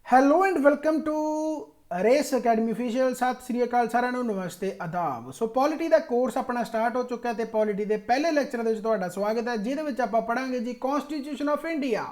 Hello and welcome to Race Academy official. ਸਤਿ ਸ੍ਰੀ ਅਕਾਲ ਸਾਰਿਆਂ ਨੂੰ, ਨਮਸਤੇ, ਆਦਾਬ। ਸੋ ਪੋਲਿਟੀ ਦਾ ਕੋਰਸ ਆਪਣਾ ਸਟਾਰਟ ਹੋ ਚੁੱਕਾ ਤੇ ਪੋਲਿਟੀ ਦੇ ਪਹਿਲੇ ਲੈਕਚਰ ਦੇ ਵਿੱਚ ਤੁਹਾਡਾ ਸਵਾਗਤ ਹੈ, ਜਿਹਦੇ ਵਿੱਚ ਆਪਾਂ ਪੜਾਂਗੇ ਜੀ constitution of India.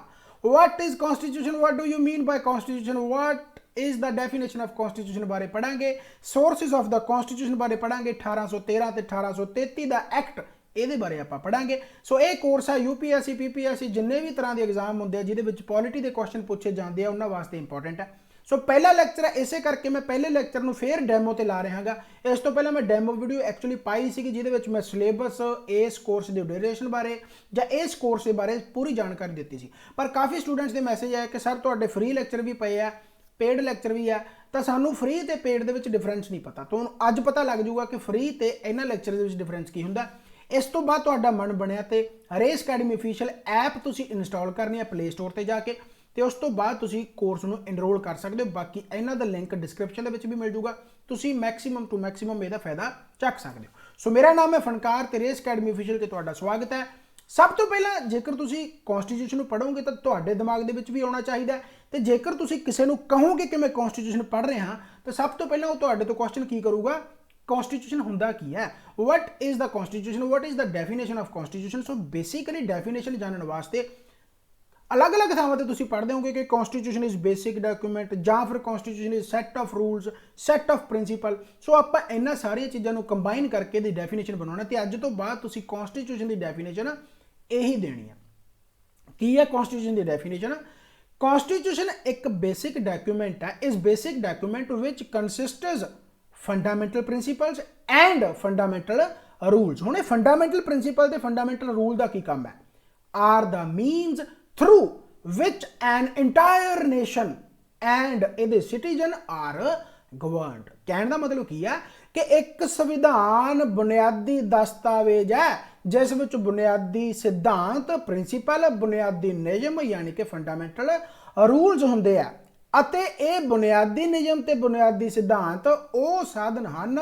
What is constitution, what do you mean ਬਾय constitution, what is the definition of constitution ਬਾਰੇ ਪੜਾਂਗੇ। ਸੋਰਸਿਸ ਆਫ ਦਾ ਕਨਸਟੀਟਿਊਸ਼ਨ ਬਾਰੇ ਪੜਾਂਗੇ। 1813 ਤੇ 1833 ਦਾ ਐਕਟ, ਇਹਦੇ ਬਾਰੇ ਆਪਾਂ ਪੜਾਂਗੇ। ਸੋ ਇਹ ਕੋਰਸ ਆ यूपीएससी पीपीएससी ਜਿੰਨੇ ਵੀ ਤਰ੍ਹਾਂ ਦੇ ਐਗਜ਼ਾਮ ਹੁੰਦੇ ਆ ਜਿਹਦੇ ਵਿੱਚ ਪੋਲਿਟੀ ਦੇ ਕੁਐਸਚਨ ਪੁੱਛੇ ਜਾਂਦੇ ਆ ਉਹਨਾਂ ਵਾਸਤੇ ਇੰਪੋਰਟੈਂਟ ਹੈ। ਸੋ ਪਹਿਲਾ ਲੈਕਚਰ ਹੈ, ਇਸੇ ਕਰਕੇ ਮੈਂ ਪਹਿਲੇ ਲੈਕਚਰ ਨੂੰ ਫੇਰ ਡੈਮੋ ਤੇ ਲਾ ਰਿਹਾ ਹਾਂਗਾ। ਇਸ ਤੋਂ ਪਹਿਲਾਂ ਮੈਂ ਡੈਮੋ ਵੀਡੀਓ ਐਕਚੁਅਲੀ ਪਾਈ ਸੀਗੀ ਜਿਹਦੇ ਵਿੱਚ ਮੈਂ ਸਿਲੇਬਸ, ਇਸ ਕੋਰਸ ਦੇ ਡਿਊਰੇਸ਼ਨ ਬਾਰੇ ਜਾਂ ਇਸ ਕੋਰਸ ਦੇ ਬਾਰੇ ਪੂਰੀ ਜਾਣਕਾਰੀ ਦਿੱਤੀ ਸੀ। ਪਰ ਕਾਫੀ ਸਟੂਡੈਂਟਸ ਦੇ ਮੈਸੇਜ ਆਇਆ ਕਿ ਸਰ ਤੁਹਾਡੇ ਫ੍ਰੀ ਲੈਕਚਰ ਵੀ ਪਏ ਆ, ਪੇਡ ਲੈਕਚਰ ਵੀ ਆ, ਤਾਂ ਸਾਨੂੰ ਫ੍ਰੀ ਤੇ ਪੇਡ ਦੇ ਵਿੱਚ ਡਿਫਰੈਂਸ ਨਹੀਂ ਪਤਾ। ਤੁਹਾਨੂੰ ਅੱਜ ਪਤਾ ਲੱਗ ਜਾਊਗਾ ਕਿ ਫ੍ਰੀ ਤੇ ਇਹਨਾਂ ਲੈਕਚਰ ਦੇ ਵਿੱਚ ਡਿਫਰੈਂਸ ਕੀ ਹੁੰਦਾ। ਇਸ ਤੋਂ ਬਾਅਦ ਤੁਹਾਡਾ ਮਨ ਬਣਿਆ ਤੇ ਰੇਸ ਅਕੈਡਮੀ ਅਫੀਸ਼ੀਅਲ ਐਪ ਤੁਸੀਂ ਇੰਸਟਾਲ ਕਰਨੀ ਹੈ ਪਲੇ ਸਟੋਰ ਤੇ ਜਾ ਕੇ, ਤੇ ਉਸ ਤੋਂ ਬਾਅਦ ਤੁਸੀਂ ਕੋਰਸ ਨੂੰ ਐਨਰੋਲ ਕਰ ਸਕਦੇ ਹੋ। ਬਾਕੀ ਇਹਨਾਂ ਦਾ ਲਿੰਕ ਡਿਸਕ੍ਰਿਪਸ਼ਨ ਦੇ ਵਿੱਚ ਵੀ ਮਿਲ ਜੂਗਾ, ਤੁਸੀਂ ਮੈਕਸਿਮਮ ਟੂ ਮੈਕਸਿਮਮ ਇਹਦਾ ਫਾਇਦਾ ਚੱਕ ਸਕਦੇ ਹੋ। ਸੋ ਮੇਰਾ ਨਾਮ ਹੈ ਫਨਕਾਰ ਤੇ ਰੇਸ ਅਕੈਡਮੀ ਅਫੀਸ਼ੀਅਲ ਤੇ ਤੁਹਾਡਾ ਸਵਾਗਤ ਹੈ। ਸਭ ਤੋਂ ਪਹਿਲਾਂ ਜੇਕਰ ਤੁਸੀਂ ਕਨਸਟੀਟਿਊਸ਼ਨ ਨੂੰ ਪੜ੍ਹੋਗੇ ਤਾਂ ਤੁਹਾਡੇ ਦਿਮਾਗ ਦੇ ਵਿੱਚ ਵੀ ਆਉਣਾ ਚਾਹੀਦਾ, ਤੇ ਜੇਕਰ ਤੁਸੀਂ ਕਿਸੇ ਨੂੰ ਕਹੋਗੇ ਕਿ ਮੈਂ ਕਨਸਟੀਟਿਊਸ਼ਨ ਪੜ੍ਹ ਰਿਹਾ ਹਾਂ ਤਾਂ ਸਭ ਤੋਂ ਪਹਿਲਾਂ ਉਹ ਤੁਹਾਡੇ ਤੋਂ ਕੁਐਸਚਨ ਕੀ ਕਰੂਗਾ, ਕਨਸਟੀਟਿਊਸ਼ਨ ਹੁੰਦਾ ਕੀ ਹੈ, what is the constitution, what is the definition of constitution. So basically definition ਜਾਣਨ ਵਾਸਤੇ ਅਲੱਗ-ਅਲੱਗ ਥਾਵਾਂ ਤੇ ਤੁਸੀਂ ਪੜ੍ਹਦੇ ਹੋਗੇ ਕਿ ਕਨਸਟੀਟਿਊਸ਼ਨ ਇਜ਼ ਬੇਸਿਕ ਡਾਕੂਮੈਂਟ ਜਾਂ ਫਿਰ constitution is set of rules, set of principle. So ਆਪਾਂ ਇਹਨਾਂ ਸਾਰੀਆਂ ਚੀਜ਼ਾਂ ਨੂੰ ਕੰਬਾਈਨ ਕਰਕੇ ਦੀ ਡੈਫੀਨੇਸ਼ਨ ਬਣਾਉਣਾ, ਤੇ ਅੱਜ ਤੋਂ ਬਾਅਦ ਤੁਸੀਂ ਕਨਸਟੀਟਿਊਸ਼ਨ ਦੀ ਡੈਫੀਨੇਸ਼ਨ ਇਹੀ ਦੇਣੀ ਹੈ। ਕੀ ਹੈ ਕਨਸਟੀਟਿਊਸ਼ਨ ਦੀ ਡੈਫੀਨੇਸ਼ਨ? ਕਨਸਟੀਟਿਊਸ਼ਨ ਇੱਕ ਬੇਸਿਕ ਡਾਕੂਮੈਂਟ ਹੈ। ਇਸ ਬੇਸਿਕ ਡਾਕੂਮੈਂਟ ਵਿੱਚ consists fundamental principles and fundamental rules. ਹੁਣ ਇਹ ਫੰਡਾਮੈਂਟਲ ਪ੍ਰਿੰਸੀਪਲ ਤੇ ਫੰਡਾਮੈਂਟਲ ਰੂਲ ਦਾ ਕੀ ਕੰਮ ਹੈ? Are the means through which an entire nation and ਇਹਦੇ ਸਿਟੀਜ਼ਨ ਆਰ ਗਵਰਨਡ। ਕਹਿਣ ਦਾ ਮਤਲਬ ਕੀ ਹੈ ਕਿ ਇੱਕ ਸੰਵਿਧਾਨ ਬੁਨਿਆਦੀ ਦਸਤਾਵੇਜ਼ ਹੈ ਜਿਸ ਵਿੱਚ ਬੁਨਿਆਦੀ ਸਿਧਾਂਤ, ਪ੍ਰਿੰਸੀਪਲ, ਬੁਨਿਆਦੀ ਨਿਯਮ ਯਾਨੀ ਕਿ ਫੰਡਾਮੈਂਟਲ ਰੂਲਸ ਹੁੰਦੇ ਆ, ਅਤੇ ਇਹ ਬੁਨਿਆਦੀ ਨਿਯਮ ਤੇ ਬੁਨਿਆਦੀ ਸਿਧਾਂਤ ਉਹ ਸਾਧਨ ਹਨ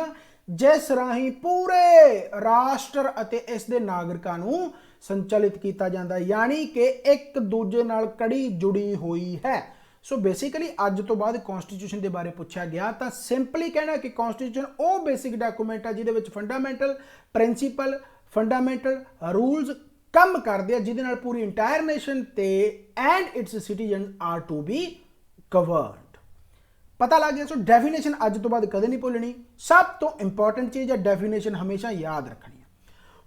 ਜਿਸ ਰਾਹੀਂ ਪੂਰੇ ਰਾਸ਼ਟਰ ਅਤੇ ਇਸ ਦੇ ਨਾਗਰਿਕਾਂ ਨੂੰ ਸੰਚਾਲਿਤ ਕੀਤਾ ਜਾਂਦਾ, ਯਾਨੀ ਕਿ ਇੱਕ ਦੂਜੇ ਨਾਲ ਕੜੀ ਜੁੜੀ ਹੋਈ ਹੈ। ਸੋ ਬੇਸਿਕਲੀ ਅੱਜ ਤੋਂ ਬਾਅਦ ਕਨਸਟੀਟਿਊਸ਼ਨ ਦੇ ਬਾਰੇ ਪੁੱਛਿਆ ਗਿਆ ਤਾਂ ਸਿੰਪਲੀ ਕਹਿਣਾ ਕਿ ਕਨਸਟੀਟਿਊਸ਼ਨ ਉਹ ਬੇਸਿਕ ਡਾਕੂਮੈਂਟ ਹੈ ਜਿਹਦੇ ਵਿੱਚ ਫੰਡਾਮੈਂਟਲ ਪ੍ਰਿੰਸੀਪਲ, ਫੰਡਾਮੈਂਟਲ ਰੂਲਸ ਕੰਮ ਕਰਦੇ ਆ, ਜਿਹਦੇ ਨਾਲ ਪੂਰੀ ਇੰਟਾਇਰ ਨੇਸ਼ਨ ਤੇ and its citizen are to be governed. ਪਤਾ ਲੱਗ ਗਿਆ। ਸੋ ਡੈਫੀਨੇਸ਼ਨ ਅੱਜ ਤੋਂ ਬਾਅਦ ਕਦੇ ਨਹੀਂ ਭੁੱਲਣੀ, ਸਭ ਤੋਂ ਇੰਪੋਰਟੈਂਟ ਚੀਜ਼ ਹੈ, ਡੈਫੀਨੇਸ਼ਨ ਹਮੇਸ਼ਾ ਯਾਦ ਰੱਖਣੀ ਹੈ।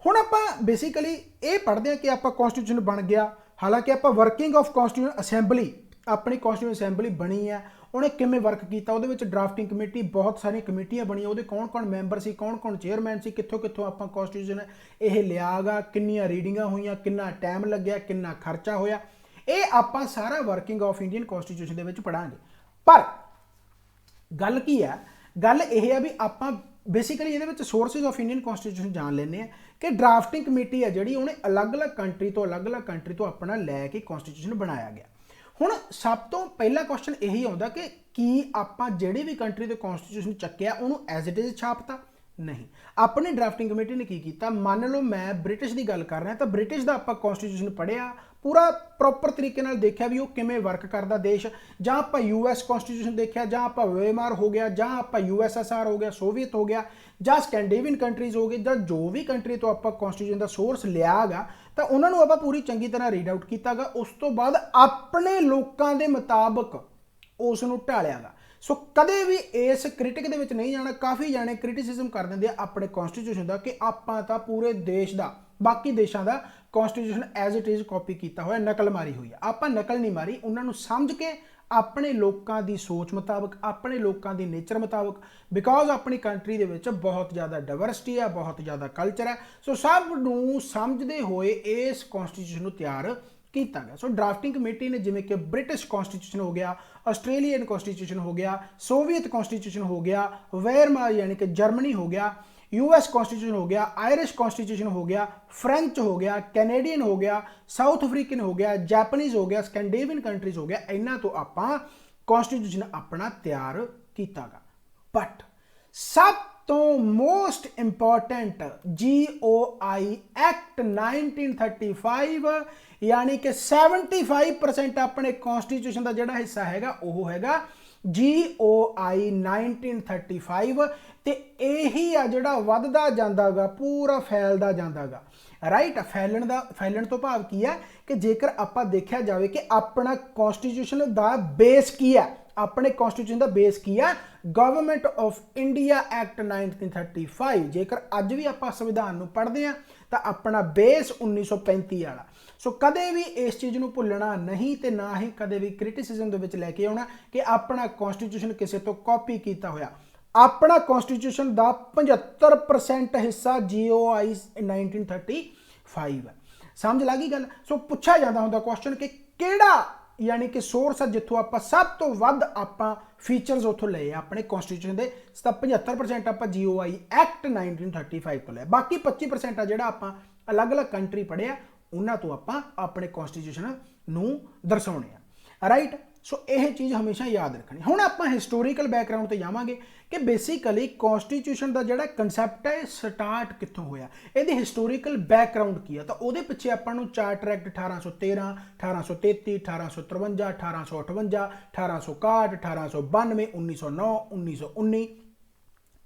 ਹੁਣ ਆਪਾਂ ਬੇਸਿਕਲੀ ਇਹ ਪੜ੍ਹਦੇ ਹਾਂ ਕਿ ਆਪਾਂ ਕਨਸਟੀਟਿਊਸ਼ਨ ਬਣ ਗਿਆ, ਹਾਲਾਂਕਿ ਆਪਾਂ ਵਰਕਿੰਗ ਆਫ ਕਨਸਟੀਟਿਊਸ਼ਨ ਅਸੈਂਬਲੀ, ਆਪਣੀ ਕਨਸਟੀਟਿਊਸ਼ਨ ਅਸੈਂਬਲੀ ਬਣੀ ਹੈ, ਉਹਨੇ ਕਿਵੇਂ ਵਰਕ ਕੀਤਾ, ਉਹਦੇ ਵਿੱਚ ਡਰਾਫਟਿੰਗ ਕਮੇਟੀ, ਬਹੁਤ ਸਾਰੀਆਂ ਕਮੇਟੀਆਂ ਬਣੀਆਂ, ਉਹਦੇ ਕੌਣ-ਕੌਣ ਮੈਂਬਰ ਸੀ, ਕੌਣ-ਕੌਣ ਚੇਅਰਮੈਨ ਸੀ, ਕਿੱਥੋਂ ਆਪਾਂ ਕਨਸਟੀਟਿਊਸ਼ਨ ਇਹ ਲਿਆਗਾ, ਕਿੰਨੀਆਂ ਰੀਡਿੰਗਾਂ ਹੋਈਆਂ, ਕਿੰਨਾ ਟਾਈਮ ਲੱਗਿਆ, ਕਿੰਨਾ ਖਰਚਾ ਹੋਇਆ, ਇਹ ਆਪਾਂ ਸਾਰਾ ਵਰਕਿੰਗ ਆਫ ਇੰਡੀਅਨ ਕਨਸਟੀਟਿਊਸ਼ਨ ਦੇ ਵਿੱਚ ਪੜਾਂਗੇ। ਪਰ ਗੱਲ ਕੀ ਹੈ, ਗੱਲ ਇਹ ਹੈ ਵੀ ਆਪਾਂ ਬੇਸਿਕਲੀ ਇਹਦੇ ਵਿੱਚ ਸੋਰਸਿਸ ਆਫ ਇੰਡੀਅਨ ਕਨਸਟੀਟਿਊਸ਼ਨ ਜਾਣ ਲੈਂਦੇ ਆ ਕਿ ਡਰਾਫਟਿੰਗ ਕਮੇਟੀ ਹੈ ਜਿਹੜੀ ਉਹਨੇ ਅਲੱਗ-ਅਲੱਗ ਕੰਟਰੀ ਤੋਂ ਆਪਣਾ ਲੈ ਕੇ ਕਨਸਟੀਟਿਊਸ਼ਨ ਬਣਾਇਆ ਗਿਆ। ਹੁਣ ਸਭ ਤੋਂ ਪਹਿਲਾ ਕੁਐਸਚਨ ਇਹੀ ਆਉਂਦਾ ਕਿ ਕੀ ਆਪਾਂ ਜਿਹੜੀ ਵੀ ਕੰਟਰੀ ਦੇ ਕਨਸਟੀਟਿਊਸ਼ਨ ਚੱਕਿਆ ਉਹਨੂੰ ਐਜ਼ ਇਟ ਇਜ਼ ਛਾਪਤਾ? ਨਹੀਂ। ਆਪਣੀ ਡਰਾਫਟਿੰਗ ਕਮੇਟੀ ਨੇ ਕੀ ਕੀਤਾ, ਮੰਨ ਲਓ ਮੈਂ ਬ੍ਰਿਟਿਸ਼ ਦੀ ਗੱਲ ਕਰ ਰਿਹਾ ਤਾਂ ਬ੍ਰਿਟਿਸ਼ ਦਾ ਆਪਾਂ ਕਨਸਟੀਟਿਊਸ਼ਨ ਪੜ੍ਹਿਆ, ਪੂਰਾ ਪ੍ਰੋਪਰ ਤਰੀਕੇ ਨਾਲ ਦੇਖਿਆ ਵੀ ਉਹ ਕਿਵੇਂ ਵਰਕ ਕਰਦਾ ਦੇਸ਼, ਜਾਂ ਆਪਾਂ ਯੂਐਸ ਕਨਸਟੀਟਿਊਸ਼ਨ ਦੇਖਿਆ, ਜਾਂ ਆਪਾਂ ਵੇਮਾਰ ਹੋ ਗਿਆ, ਜਾਂ ਆਪਾਂ ਯੂਐਸਐਸਆਰ ਹੋ ਗਿਆ, ਸੋਵੀਅਤ ਹੋ ਗਿਆ, ਜਾਂ ਸਕੈਂਡੀਨੇਵੀਅਨ ਕੰਟਰੀਜ਼ ਹੋ ਗਏ, ਜਾਂ ਜੋ ਵੀ ਕੰਟਰੀ ਤੋਂ ਆਪਾਂ ਕਨਸਟੀਟਿਊਸ਼ਨ ਦਾ ਸੋਰਸ ਲਿਆਗਾ ਤਾਂ ਉਹਨਾਂ ਨੂੰ ਆਪਾਂ ਪੂਰੀ ਚੰਗੀ ਤਰ੍ਹਾਂ ਰੀਡ ਆਊਟ ਕੀਤਾਗਾ। ਉਸ ਤੋਂ ਬਾਅਦ ਆਪਣੇ ਲੋਕਾਂ ਦੇ ਮੁਤਾਬਕ ਉਸ ਨੂੰ ਢਾਲਿਆਗਾ। ਸੋ ਕਦੇ ਵੀ ਇਸ ਕ੍ਰਿਟਿਕ ਦੇ ਵਿੱਚ ਨਹੀਂ ਜਾਣਾ। ਕਾਫੀ ਜਾਣੇ ਕ੍ਰਿਟਿਸਿਜ਼ਮ ਕਰ ਦਿੰਦੇ ਆ ਆਪਣੇ ਕਨਸਟੀਟਿਊਸ਼ਨ ਦਾ ਕਿ ਆਪਾਂ ਤਾਂ ਪੂਰੇ ਦੇਸ਼ ਦਾ, ਬਾਕੀ ਦੇਸ਼ਾਂ ਦਾ constitution as it is copy ਕੀਤਾ ਹੋਇਆ, ਨਕਲ ਮਾਰੀ ਹੋਈ ਆ। ਆਪਾਂ ਨਕਲ ਨਹੀਂ ਮਾਰੀ, ਉਹਨਾਂ ਨੂੰ ਸਮਝ ਕੇ ਆਪਣੇ ਲੋਕਾਂ ਦੀ ਸੋਚ ਮੁਤਾਬਕ, ਆਪਣੇ ਲੋਕਾਂ ਦੀ ਨੇਚਰ ਮੁਤਾਬਕ, ਬਿਕੋਜ਼ ਆਪਣੀ ਕੰਟਰੀ ਦੇ ਵਿੱਚ ਬਹੁਤ ਜ਼ਿਆਦਾ ਡਾਇਵਰਸਿਟੀ ਹੈ, ਬਹੁਤ ਜ਼ਿਆਦਾ ਕਲਚਰ ਹੈ। ਸੋ ਸਭ ਨੂੰ ਸਮਝਦੇ ਹੋਏ ਇਸ ਕਨਸਟੀਟਿਊਸ਼ਨ ਨੂੰ ਤਿਆਰ ਕੀਤਾ ਗਿਆ। ਸੋ ਡਰਾਫਟਿੰਗ ਕਮੇਟੀ ਨੇ ਜਿਵੇਂ ਕਿ ਬ੍ਰਿਟਿਸ਼ ਕਨਸਟੀਟਿਊਸ਼ਨ ਹੋ ਗਿਆ, ਆਸਟ੍ਰੇਲੀਅਨ ਕਨਸਟੀਟਿਊਸ਼ਨ ਹੋ ਗਿਆ, ਸੋਵੀਅਤ ਕਨਸਟੀਟਿਊਸ਼ਨ ਹੋ ਗਿਆ, ਵੇਅਰਮਾਰ ਯਾਨੀ ਕਿ ਜਰਮਨੀ ਹੋ ਗਿਆ, यूएस कॉन्स्टिट्यूशन हो गया, आयरिश कॉन्स्टिट्यूशन हो गया, फ्रेंच हो गया, कैनेडियन हो गया, साउथ अफ्रीकन हो गया, जैपनीज हो गया, स्कैंडेवियन कंट्रीज हो गया, इन्हां तो आपां कॉन्स्टिट्यूशन अपना तैयार कीता गा। बट सब तो मोस्ट इंपॉर्टेंट GOI एक्ट 1935 यानी कि 75% अपने कॉन्स्टिट्यूशन का जिहड़ा हिस्सा हैगा वो हैगा GOI 1935 ते यही आ जिहड़ा वधदा जांदागा पूरा फैलदा जांदागा राइट। फैलन तो भाव की है कि जेकर आपां देखिया जाए कि अपना कॉन्स्टिट्यूशन का बेस की है, अपने कॉन्स्टिट्यूशन का बेस की है गवर्नमेंट ऑफ इंडिया एक्ट 1935। जेकर अज भी आप संविधान नूं पढ़ते हैं तो अपना बेस 1935 वाला। सो कदे भी इस चीज़ को भुलना नहीं तो ना ही कदे भी क्रिटिसिज्म दे विच लैके आउणा कि अपना कॉन्स्टिट्यूशन किसी तो कॉपी किया होया। अपना कॉन्स्टिट्यूशन का 75% हिस्सा GOI 1935 है। समझ लगी गल। सो पूछा जाता होंदा क्वेश्चन कि केड़ा यानी कि सोर्स है जिथों आप सब तो वध आप फीचर्स उतों ले अपने कॉन्स्टिट्यूशन के 75% आप GOI एक्ट 1935 तो ले, बाकी 25% आ जिहड़ा आप अलग अलग कंट्री पढ़िया उन्हां तो आप अपने कॉन्स्टिट्यूशन नूं दर्शाउने आ राइट। सो यह चीज़ हमेशा याद रखनी। हुण आप हिस्टोरीकल बैकग्राउंड तो जावांगे कि बेसिकली कॉन्स्टिट्यूशन का जिहड़ा कंसैप्ट है स्टार्ट कित्थों होया, इहदी हिस्टोरीकल बैकग्राउंड की है। तो उहदे पिछे आपां नूं चार्टर एक्ट 1813, 1833, 1853, 1858, 1861, 1892, 1909, 1919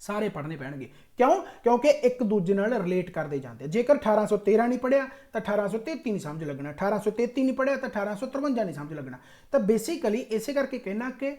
सारे पढ़ने पैणगे। क्यों? क्योंकि एक दूजे नाल रिलेट करते जाते हैं। जेकर 1813 नहीं पढ़िया तो 1833 नहीं समझ लगना, 1833 नहीं पढ़िया तो 1853 नहीं समझ लगना। तो बेसिकली इसे करके कहना कि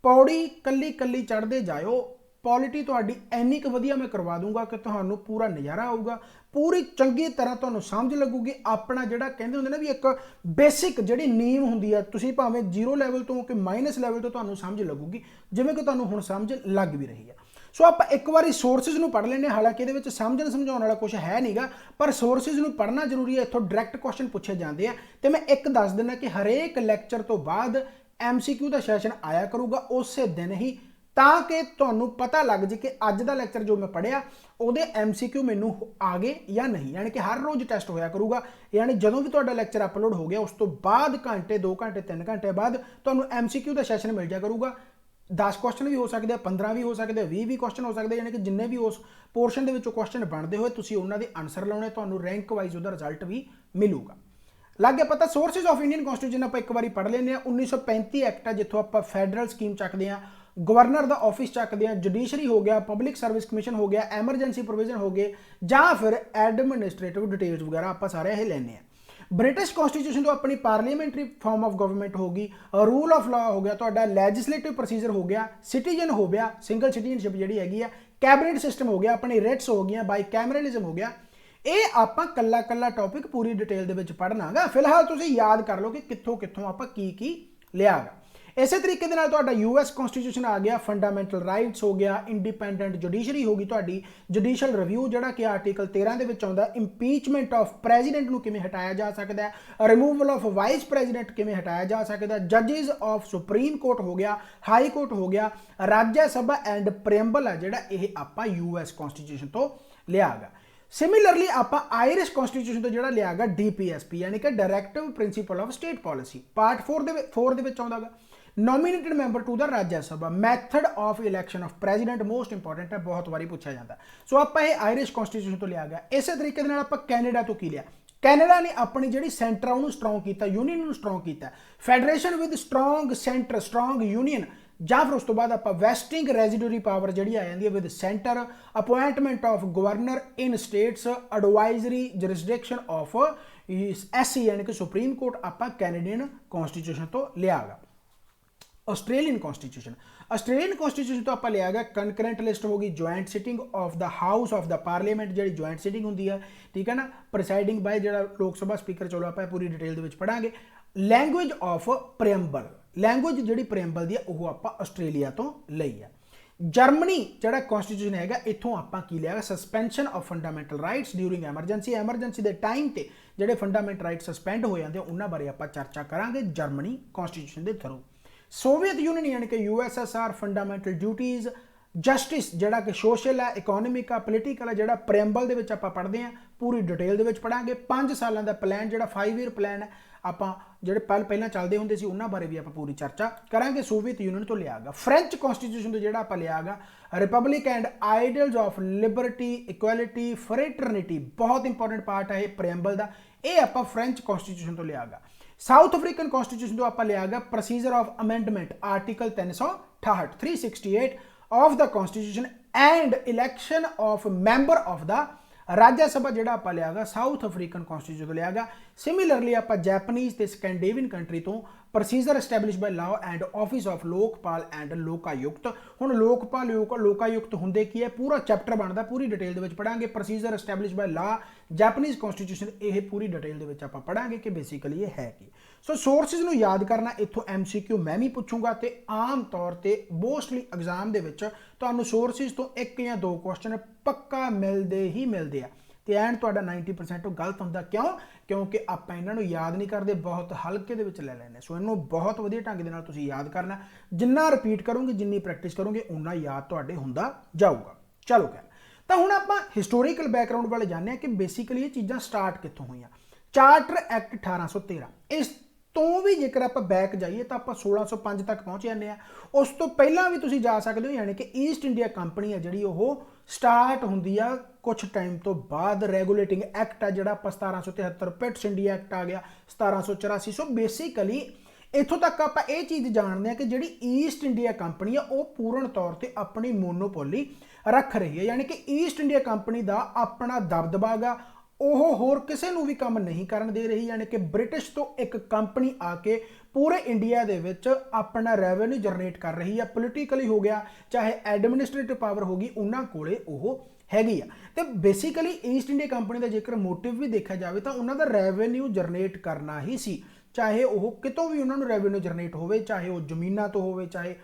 पौड़ी कल्ली कल्ली चढ़ते जाओ, पॉलिटी तुहाडी इन्नी क वधिया मैं करवा दूंगा कि तुहानू पूरा नज़ारा आऊगा, पूरी चंगी तरह तुहानू समझ लगूगी। अपना जिहड़ा कहंदे हुंदे ना भी एक बेसिक जिहड़ी नींव हुंदी है, तुसीं भावें जीरो लैवल तो कि माइनस लैवल तो तुहानू समझ लगूगी, जिवें कि तुहानू हुण समझ लग भी रही है। सो आप एक बार सोर्सिज नूं पढ़ लेने, हालांकि ये समझण समझाउण वाला कुछ है नहींगा, पर सोर्सिज नूं पढ़ना जरूरी है। इत्थों डायरैक्ट क्वेश्चन पूछे जाते हैं। तो मैं एक दस दिना कि हरेक लैक्चर तो बाद MCQ का सैशन आया करूँगा उस दिन ही, ताकि तुहानू पता लग जाए कि अज का लैक्चर जो मैं पढ़िया उहदे MCQ मैनू आ गए या नहीं। यानी कि हर रोज़ टैसट होया करूँगा, यानी जदों भी तुहाडा लैक्चर अपलोड हो गया उस तो बाद घंटे 2 घंटे 3 घंटे बाद तुहानू MCQ का सैशन मिल जाया करूँगा। 10 क्वेश्चन भी हो सकते हैं, 15 भी हो सकते हैं, 20 भी क्वेश्चन हो सकते हैं, यानी कि जिन्ने भी उस पोर्शन के क्वेश्चन बनते हुए तुसीं उन्हां दे आंसर लाने, तुहानू रैंक वाइज उहदा रिजल्ट भी मिलूगा। लग गया पता। सोर्सिज ऑफ इंडियन कॉन्स्टिट्यूशन आप एक बार पढ़ लेने। 1935 एक्ट है जिथों आप फैडरल स्कीम चकते हैं, गवर्नर का ऑफिस चकते हैं, जुडिशरी हो गया, पब्लिक सर्विस कमीशन हो गया, एमरजेंसी प्रोविजन हो गए, जां फिर एडमिनिस्ट्रेटिव डिटेल्स वगैरह आप सारे यह लेने। ब्रिटिश कॉन्स्टिट्यूशन तो अपनी पार्लीमेंटरी फॉर्म ऑफ गवर्नमेंट होगी, रूल ऑफ लॉ हो गया, तो लैजिस्लेटिव प्रोसीजर हो गया, सिटीजन हो गया, सिंगल सिटीजनशिप जी हैगी है, कैबिनेट सिस्टम हो गया, अपनी रिट्स हो गई, बाई कैमरलिज्म हो गया। ये आप कल्ला कल्ला टॉपिक पूरी डिटेल दे विच पढ़ना गा। फिलहाल तुसीं याद कर लो कि कित्थों कित्थों आप की लिया गा। इसे तरीके दे नाल तुहाडा US कॉन्स्टिट्यूशन आ गया, फंडामेंटल राइट्स हो गया, इंडिपेंडेंट जुडिशरी होगी तुहाडी, जुडिशल रिव्यू जिहड़ा कि आर्टिकल 13 दे विच आउंदा, इंपीचमेंट ऑफ प्रेजिडेंट नूं किवें हटाया जा सकदा है, रिमूवल ऑफ वाइस प्रेजिडेंट किवें हटाया जा सकदा है, जजिज ऑफ सुप्रीम कोर्ट हो गया, हाई कोर्ट हो गया, राज्य सभा एंड प्रेम्बल है जिहड़ा ये आपां US कॉन्स्टिट्यूशन तो लिया गा। सिमिलरली आप आयरिश कॉन्स्टिट्यूशन तो जिहड़ा लिया गा DPSP यानी कि directive principle of state policy, part 4 दे विच आउंदा गा। Nominated member to the Rajya Sabha, method of election of president most important है, बहुत बारी पूछा जाता है। सो आप आयरिश कॉन्स्टिट्यूशन तो लिया गया। इस तरीके आप कैनेडा तो की लिया, कैनेडा ने अपनी जी सेंटर उन्होंने स्ट्रोंग किया, यूनियन में स्ट्रोंग किया, federation with strong centre strong union, ਜਾਂ फिर उस तो बाद आप वैसटिंग रेजिडरी पावर जी आ जाती है with centre, appointment of governor in states, advisory jurisdiction of SC यानी कि सुप्रीम कोर्ट आप कैनेडियन कॉन्स्टिट्यूशन तो लिया गया। ऑस्ट्रेलियन कॉन्स्टिट्यूशन तो आप लिया गया, कंकरेंट लिस्ट होगी, joint sitting of the house of the parliament जी ज्वाइंट सिटिंग होंगी है, ठीक है ना, प्रिसाइडिंग बाय जो लोक सभा स्पीकर, चलो आप पूरी डिटेल के पढ़ांगे। लैंगुएज ऑफ प्रेम्बल, लैंगुएज जी प्रेम्बल दी वो आप आस्ट्रेलिया तो लई है। जर्मनी जो कॉन्स्टिट्यूशन है इतों आप लिया suspension of fundamental rights during emergency, emergency के टाइम से जोड़े फंडामेंटल राइट्स सस्पेंड हो जाते हैं उन्होंने बारे आप चर्चा करांगे जर्मनी कॉन्स्टिट्यूशन के थ्रू। सोवियत यूनियन यानी कि USSR, फंडामेंटल ड्यूटीज, जस्टिस जोड़ा कि सोशल है, इकोनॉमिक है, पोलीटिकल है, जो प्रेम्बल आप पढ़ते हैं पूरी डिटेल पढ़ांगे। 5 सालों का प्लान जो 5 ईयर प्लान है ਆਪਾਂ ਜਿਹੜੇ ਪਹਿਲਾਂ ਚੱਲਦੇ ਹੁੰਦੇ ਸੀ ਉਹਨਾਂ ਬਾਰੇ ਵੀ ਆਪਾਂ ਪੂਰੀ ਚਰਚਾ ਕਰਾਂਗੇ। ਸੋਵੀਅਤ ਯੂਨੀਅਨ ਤੋਂ ਲਿਆ ਗਿਆ। ਫ੍ਰੈਂਚ ਕਨਸਟੀਟਿਊਸ਼ਨ ਤੋਂ ਜਿਹੜਾ ਆਪਾਂ ਲਿਆ ਗਾ republic and ideals of liberty, equality, fraternity, ਬਹੁਤ ਇੰਪੋਰਟੈਂਟ ਪਾਰਟ ਹੈ ਇਹ ਪ੍ਰੀਐਮਬਲ ਦਾ, ਇਹ ਆਪਾਂ ਫ੍ਰੈਂਚ ਕਨਸਟੀਟਿਊਸ਼ਨ ਤੋਂ ਲਿਆ ਗਾ। ਸਾਊਥ ਅਫਰੀਕਨ ਕਨਸਟੀਟਿਊਸ਼ਨ ਤੋਂ ਆਪਾਂ ਲਿਆ ਗਾ procedure of amendment, article 368 368 of the constitution and election of member of the Rajya Sabha, ਜਿਹੜਾ ਆਪਾਂ ਲਿਆ ਗਾ ਸਾਊਥ ਅਫਰੀਕਨ ਕਨਸਟੀਟਿਊਸ਼ਨ ਤੋਂ ਲਿਆ ਗਾ। ਸਿਮਿਲਰਲੀ ਆਪਾਂ ਜੈਪਨੀਜ਼ ਤੇ ਸਕੈਂਡੀਨੇਵੀਅਨ ਕੰਟਰੀ ਤੋਂ procedure establish by law and office of Lokpal and Lokayukta. ਹੁਣ ਲੋਕਪਾਲ ਲੋਕਾਯੁਕਤ ਹੁੰਦੇ ਕੀ ਹੈ, ਪੂਰਾ ਚੈਪਟਰ ਬਣਦਾ, ਪੂਰੀ ਡਿਟੇਲ ਦੇ ਵਿੱਚ ਪੜਾਂਗੇ। Procedure establish by law, Japanese constitution, ਇਹ ਪੂਰੀ ਡਿਟੇਲ ਦੇ ਵਿੱਚ ਆਪਾਂ ਪੜਾਂਗੇ ਕਿ ਬੇਸਿਕਲੀ ਇਹ ਹੈ ਕੀ। ਸੋ ਸੋਰਸਿਸ ਨੂੰ ਯਾਦ ਕਰਨਾ, ਇੱਥੋਂ MCQ ਮੈਂ ਵੀ ਪੁੱਛੂੰਗਾ ਤੇ ਆਮ ਤੌਰ ਤੇ ਮੋਸਟਲੀ ਐਗਜ਼ਾਮ ਦੇ ਵਿੱਚ ਤੁਹਾਨੂੰ ਸੋਰਸਿਸ ਤੋਂ 1 ਜਾਂ 2 ਕੁਐਸਚਨ ਪੱਕਾ ਮਿਲਦੇ ਹੀ ਮਿਲਦੇ ਆ ਤੇ ਐਂਡ ਤੁਹਾਡਾ 90% ਉਹ ਗਲਤ ਹੁੰਦਾ। ਕਿਉਂਕਿ ਆਪਾਂ ਇਹਨਾਂ ਨੂੰ ਯਾਦ ਨਹੀਂ ਕਰਦੇ, ਬਹੁਤ ਹਲਕੇ ਦੇ ਵਿੱਚ ਲੈ ਲੈਂਦੇ। ਸੋ ਇਹਨੂੰ ਬਹੁਤ ਵਧੀਆ ਢੰਗ ਦੇ ਨਾਲ ਤੁਸੀਂ ਯਾਦ ਕਰਨਾ, ਜਿੰਨਾ ਰਿਪੀਟ ਕਰੋਗੇ, ਜਿੰਨੀ ਪ੍ਰੈਕਟਿਸ ਕਰੋਗੇ, ਉਨਾ ਯਾਦ ਤੁਹਾਡੇ ਹੁੰਦਾ ਜਾਊਗਾ। ਚਲੋ ਕਹਿ ਤਾਂ ਹੁਣ ਆਪਾਂ ਹਿਸਟੋਰੀਕਲ ਬੈਕਗ੍ਰਾਉਂਡ ਵਾਲੇ ਜਾਣਦੇ ਹਾਂ ਕਿ ਬੇਸਿਕਲੀ ਇਹ ਚੀਜ਼ਾਂ ਸਟਾਰਟ ਕਿੱਥੋਂ ਹੋਈਆਂ। ਚਾਰਟਰ ਐਕਟ 1813, ਇਸ ਤੋਂ ਵੀ ਜੇਕਰ ਆਪਾਂ ਬੈਕ ਜਾਈਏ ਤਾਂ ਆਪਾਂ 1605 ਤੱਕ ਪਹੁੰਚ ਜਾਂਦੇ ਆ। ਉਸ ਤੋਂ ਪਹਿਲਾਂ ਵੀ ਤੁਸੀਂ ਜਾ ਸਕਦੇ ਹੋ, ਯਾਨੀ ਕਿ ਈਸਟ ਇੰਡੀਆ ਕੰਪਨੀ ਆ ਜਿਹੜੀ ਉਹ ਸਟਾਰਟ ਹੁੰਦੀ ਆ ਕੁਝ ਟਾਈਮ ਤੋਂ ਬਾਅਦ। ਰੈਗੂਲੇਟਿੰਗ ਐਕਟ ਆ ਜਿਹੜਾ ਆਪਾਂ 1773, ਪਿਟਸ ਇੰਡੀਆ ਐਕਟ ਆ ਗਿਆ 1784। ਸੋ ਬੇਸਿਕਲੀ ਇੱਥੋਂ ਤੱਕ ਆਪਾਂ ਇਹ ਚੀਜ਼ ਜਾਣਦੇ ਆ ਕਿ ਜਿਹੜੀ ਈਸਟ ਇੰਡੀਆ ਕੰਪਨੀ ਆ ਉਹ ਪੂਰਨ ਤੌਰ ਤੇ ਆਪਣੀ ਮੋਨੋਪੋਲੀ ਰੱਖ ਰਹੀ ਹੈ, ਯਾਨੀ ਕਿ ਈਸਟ ਇੰਡੀਆ ਕੰਪਨੀ ਦਾ ਆਪਣਾ ਦਬਦਬਾ ਗਾ, ਉਹ ਹੋਰ ਕਿਸੇ ਨੂੰ ਵੀ ਕੰਮ ਨਹੀਂ ਕਰਨ ਦੇ ਰਹੀ। ਯਾਨੀ ਕਿ ਬ੍ਰਿਟਿਸ਼ ਤੋਂ ਇੱਕ ਕੰਪਨੀ ਆ ਕੇ ਪੂਰੇ ਇੰਡੀਆ ਦੇ ਵਿੱਚ ਆਪਣਾ ਰੈਵਨਿਊ ਜਨਰੇਟ ਕਰ ਰਹੀ ਆ। ਪੋਲੀਟੀਕਲੀ ਹੋ ਗਿਆ, ਚਾਹੇ ਐਡਮਿਨਿਸਟ੍ਰੇਟਿਵ ਪਾਵਰ ਹੋ ਗਈ, ਉਹਨਾਂ ਕੋਲੇ ਉਹ ਹੈਗੀ ਆ। ਤੇ ਬੇਸਿਕਲੀ ਈਸਟ ਇੰਡੀਆ ਕੰਪਨੀ ਦਾ ਜੇਕਰ ਮੋਟਿਵ ਵੀ ਦੇਖਿਆ ਜਾਵੇ ਤਾਂ ਉਹਨਾਂ ਦਾ ਰੈਵਨਿਊ ਜਨਰੇਟ ਕਰਨਾ ਹੀ ਸੀ, ਚਾਹੇ ਉਹ ਕਿਤੋਂ ਵੀ ਉਹਨਾਂ ਨੂੰ ਰੈਵਨਿਊ ਜਨਰੇਟ ਹੋਵੇ, ਚਾਹੇ ਉਹ ਜ਼ਮੀਨਾਂ ਤੋਂ ਹੋਵੇ, ਚਾਹੇ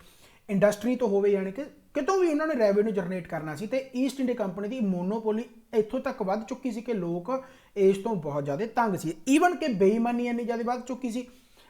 ਇੰਡਸਟਰੀ ਤੋਂ ਹੋਵੇ, ਯਾਨੀ ਕਿ ਕਿਤੋਂ ਵੀ ਉਹਨਾਂ ਨੇ ਰੈਵਨਿਊ ਜਨਰੇਟ ਕਰਨਾ ਸੀ। ਤੇ ਈਸਟ ਇੰਡੀਆ ਕੰਪਨੀ ਦੀ ਮੋਨੋਪੋਲੀ ਇੱਥੋਂ ਤੱਕ ਵੱਧ ਚੁੱਕੀ ਸੀ ਕਿ ਲੋਕ ਇਸ ਤੋਂ ਬਹੁਤ ਜ਼ਿਆਦਾ ਤੰਗ ਸੀ। ਈਵਨ ਕਿ ਬੇਈਮਾਨੀ ਇੰਨੀ ਜ਼ਿਆਦਾ ਵੱਧ ਚੁੱਕੀ ਸੀ,